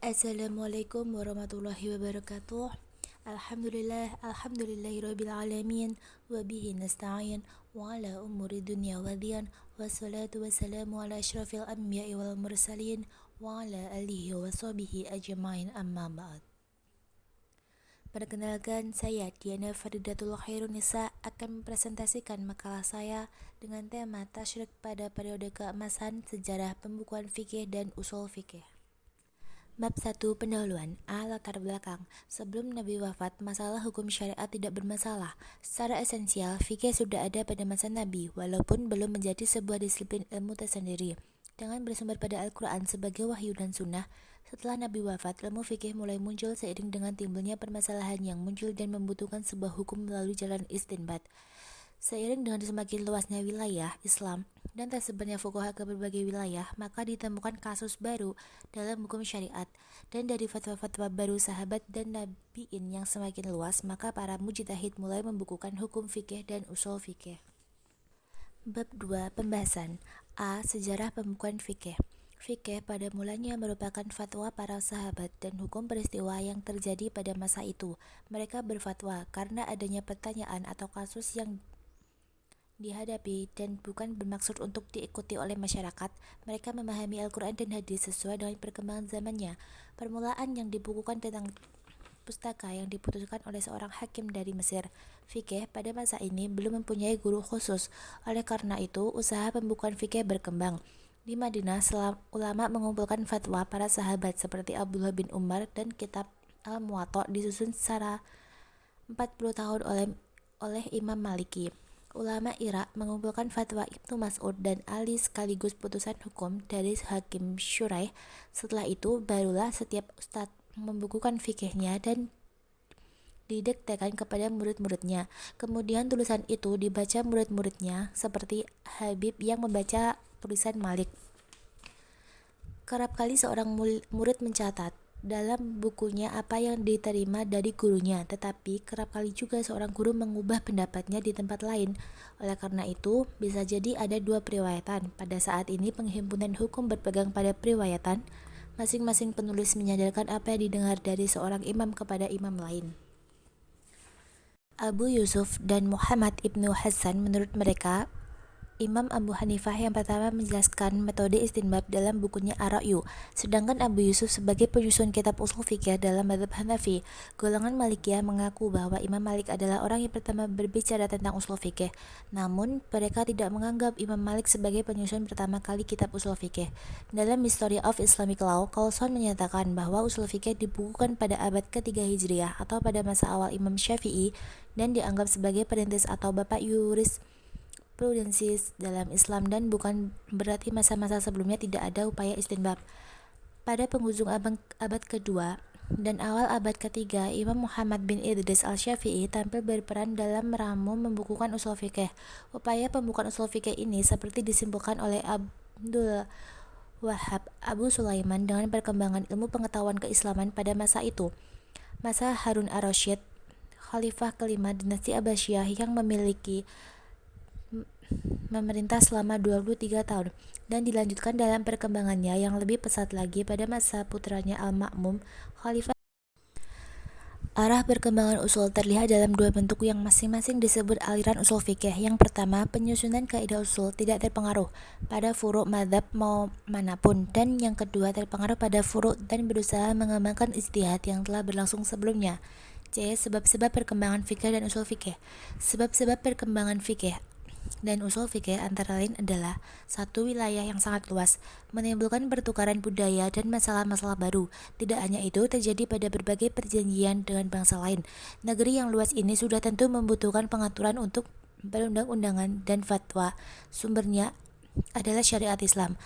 Assalamualaikum warahmatullahi wabarakatuh. Alhamdulillahirabbil alamin wa bihi nasta'in wa ala umuri dunya wa din wassalatu wassalamu ala asyrafil anbiya'i wal mursalin wa ala alihi wa sahbihi ajmain amma ba'd. Perkenalkan, saya Diana Faridatul Khairunisa akan mempresentasikan makalah saya dengan tema tasyrik pada periode keemasan sejarah pembukuan fikih dan usul fikih. Bab 1. Pendahuluan. Latar belakang. Sebelum Nabi wafat, masalah hukum syariat tidak bermasalah. Secara esensial, fikih sudah ada pada masa Nabi, walaupun belum menjadi sebuah disiplin ilmu tersendiri. Dengan bersumber pada Al-Quran sebagai wahyu dan sunnah, setelah Nabi wafat, ilmu fikih mulai muncul seiring dengan timbulnya permasalahan yang muncul dan membutuhkan sebuah hukum melalui jalan istinbat. Seiring dengan semakin luasnya wilayah Islam dan tersebarnya fuqaha ke berbagai wilayah, maka ditemukan kasus baru dalam hukum syariat, dan dari fatwa-fatwa baru sahabat dan nabiin yang semakin luas, maka para mujtahid mulai membukukan hukum fikih dan usul fikih. Bab 2. Pembahasan. Sejarah pembukuan fikih. Fikih pada mulanya merupakan fatwa para sahabat dan hukum peristiwa yang terjadi pada masa itu. Mereka berfatwa karena adanya pertanyaan atau kasus yang dihadapi dan bukan bermaksud untuk diikuti oleh masyarakat. Mereka memahami Al-Quran dan hadis sesuai dengan perkembangan zamannya. Permulaan yang dibukukan tentang pustaka yang diputuskan oleh seorang hakim dari Mesir. Fikih pada masa ini belum mempunyai guru khusus. Oleh karena itu, usaha pembukuan fikih berkembang. Di Madinah, ulama mengumpulkan fatwa para sahabat seperti Abdullah bin Umar, dan kitab Al-Muwatta disusun secara 40 tahun oleh Imam Maliki. Ulama Irak mengumpulkan fatwa Ibnu Mas'ud dan Ali sekaligus putusan hukum dari Hakim Syuraih. Setelah itu, barulah setiap ustadz membukukan fikihnya dan didiktekan kepada murid-muridnya. Kemudian tulisan itu dibaca murid-muridnya, seperti Habib yang membaca tulisan Malik. Kerap kali seorang murid mencatat dalam bukunya apa yang diterima dari gurunya, tetapi kerap kali juga seorang guru mengubah pendapatnya di tempat lain. Oleh karena itu, bisa jadi ada dua periwayatan. Pada saat ini, penghimpunan hukum berpegang pada periwayatan. Masing-masing penulis menyadarkan apa yang didengar dari seorang imam kepada imam lain. Abu Yusuf dan Muhammad ibnu Hasan, menurut mereka, Imam Abu Hanifah yang pertama menjelaskan metode istinbat dalam bukunya Ar-Ra'yu, sedangkan Abu Yusuf sebagai penyusun kitab usul fikih dalam mazhab Hanafi. Golongan Malikiyah mengaku bahwa Imam Malik adalah orang yang pertama berbicara tentang usul fikih, namun mereka tidak menganggap Imam Malik sebagai penyusun pertama kali kitab usul fikih. Dalam History of Islamic Law, Colson menyatakan bahwa usul fikih dibukukan pada abad ke-3 Hijriah atau pada masa awal Imam Syafi'i, dan dianggap sebagai perintis atau bapak jurisprudensi dalam Islam, dan bukan berarti masa-masa sebelumnya tidak ada upaya istinbat. Pada penghujung abad kedua dan awal abad ketiga, Imam Muhammad bin Idris al-Syafi'i tampil berperan dalam meramu membukukan usul fikih. Upaya pembukaan usul fikih ini seperti disimpulkan oleh Abdul Wahhab Abu Sulaiman dengan perkembangan ilmu pengetahuan keislaman pada masa itu. Masa Harun ar-Rasyid, khalifah kelima dinasti Abbasiyah yang memerintah selama 23 tahun, dan dilanjutkan dalam perkembangannya yang lebih pesat lagi pada masa putranya Al-Ma'mum, khalifah. Arah perkembangan usul terlihat dalam dua bentuk yang masing-masing disebut aliran usul fikih. Yang pertama, penyusunan kaidah usul tidak terpengaruh pada furu' mazhab manapun, dan yang kedua terpengaruh pada furu' dan berusaha mengembangkan ijtihad yang telah berlangsung sebelumnya. Sebab-sebab perkembangan fikih dan usul fikih. Sebab-sebab perkembangan fikih dan usul fikih antara lain adalah: 1. Wilayah yang sangat luas, menimbulkan pertukaran budaya dan masalah-masalah baru. Tidak hanya itu, terjadi pada berbagai perjanjian dengan bangsa lain. Negeri yang luas ini sudah tentu membutuhkan pengaturan untuk perundang-undangan dan fatwa. Sumbernya adalah syariat Islam.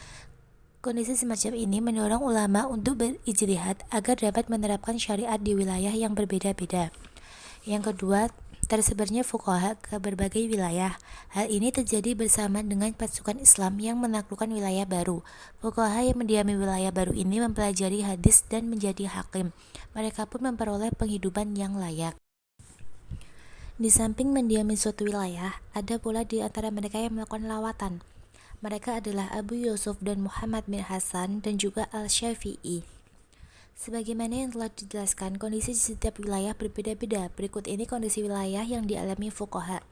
Kondisi semacam ini mendorong ulama untuk berijtihad agar dapat menerapkan syariat di wilayah yang berbeda-beda. Yang kedua, tersebarnya fuqaha ke berbagai wilayah. Hal ini terjadi bersama dengan pasukan Islam yang menaklukkan wilayah baru. Fuqaha yang mendiami wilayah baru ini mempelajari hadis dan menjadi hakim. Mereka pun memperoleh penghidupan yang layak. Di samping mendiami suatu wilayah, ada pula di antara mereka yang melakukan lawatan. Mereka adalah Abu Yusuf dan Muhammad bin Hasan dan juga Al-Syafi'i. Sebagaimana yang telah dijelaskan, kondisi di setiap wilayah berbeda-beda. Berikut ini kondisi wilayah yang dialami fuqaha.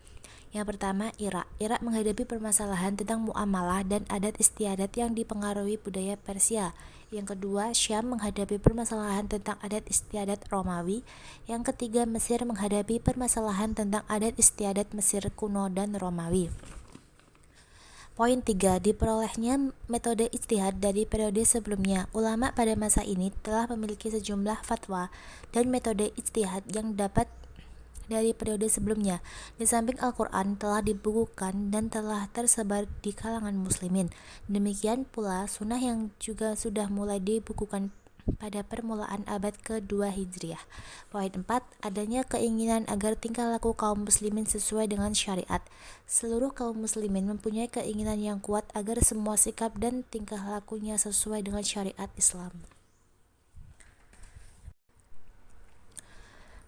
Yang pertama, Irak. Irak menghadapi permasalahan tentang muamalah dan adat istiadat yang dipengaruhi budaya Persia. Yang kedua, Syam menghadapi permasalahan tentang adat istiadat Romawi. Yang ketiga, Mesir menghadapi permasalahan tentang adat istiadat Mesir kuno dan Romawi. Poin 3. Diperolehnya metode ijtihad dari periode sebelumnya. Ulama pada masa ini telah memiliki sejumlah fatwa dan metode ijtihad yang dapat dari periode sebelumnya. Di samping Al-Quran telah dibukukan dan telah tersebar di kalangan muslimin. Demikian pula sunnah yang juga sudah mulai dibukukan pada permulaan abad ke-2 Hijriah. Poin 4. Adanya keinginan agar tingkah laku kaum muslimin sesuai dengan syariat. Seluruh kaum muslimin mempunyai keinginan yang kuat agar semua sikap dan tingkah lakunya sesuai dengan syariat Islam.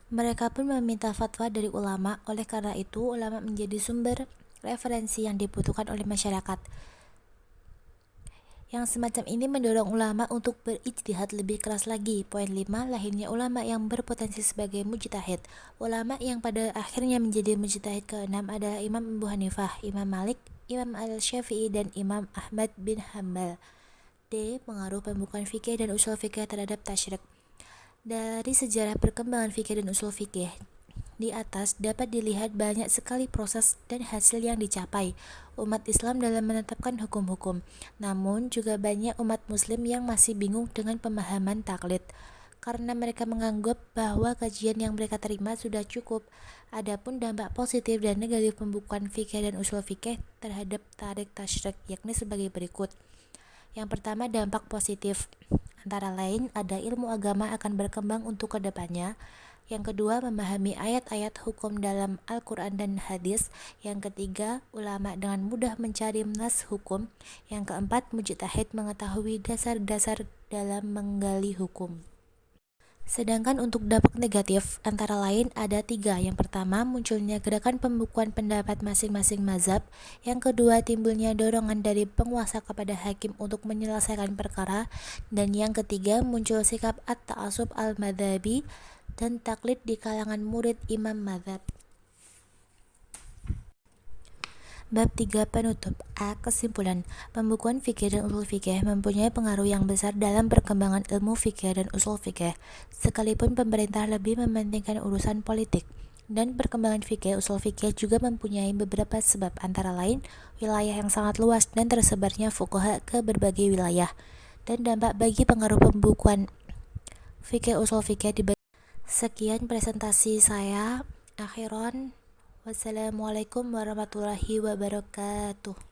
Mereka pun meminta fatwa dari ulama, oleh karena itu ulama menjadi sumber referensi yang dibutuhkan oleh masyarakat. Yang semacam ini mendorong ulama untuk berijtihad lebih keras lagi. Poin 5. Lahirnya ulama yang berpotensi sebagai mujtahid. Ulama yang pada akhirnya menjadi mujtahid ke-6 adalah Imam Abu Hanifah, Imam Malik, Imam Al-Syafi'i, dan Imam Ahmad bin Hanbal. D. Pengaruh pembukuan fikih dan usul fikih terhadap tasyrik. Dari sejarah perkembangan fikih dan usul fikih di atas dapat dilihat banyak sekali proses dan hasil yang dicapai umat Islam dalam menetapkan hukum-hukum. Namun juga banyak umat muslim yang masih bingung dengan pemahaman taklid karena mereka menganggap bahwa kajian yang mereka terima sudah cukup. Adapun dampak positif dan negatif pembukuan fikih dan usul fikih terhadap tarik tasyrik yakni sebagai berikut. Yang pertama, dampak positif. Antara lain, ada ilmu agama akan berkembang untuk kedepannya. Yang kedua, memahami ayat-ayat hukum dalam Al-Quran dan hadis. Yang ketiga, ulama dengan mudah mencari nas hukum. Yang keempat, mujtahid mengetahui dasar-dasar dalam menggali hukum. Sedangkan untuk dampak negatif, antara lain ada 3. Yang pertama, munculnya gerakan pembukuan pendapat masing-masing mazhab. Yang kedua, timbulnya dorongan dari penguasa kepada hakim untuk menyelesaikan perkara. Dan yang ketiga, muncul sikap at-ta'assub al-madhabi dan taklid di kalangan murid imam mazhab. Bab 3. Penutup. A. Kesimpulan. Pembukuan fikih dan usul fikih mempunyai pengaruh yang besar dalam perkembangan ilmu fikih dan usul fikih, sekalipun pemerintah lebih mementingkan urusan politik. Dan perkembangan fikih usul fikih juga mempunyai beberapa sebab, antara lain wilayah yang sangat luas dan tersebarnya fuqaha ke berbagai wilayah, dan dampak bagi pengaruh pembukuan fikih usul fikih di. Sekian presentasi saya. Akhiron, wassalamualaikum warahmatullahi wabarakatuh.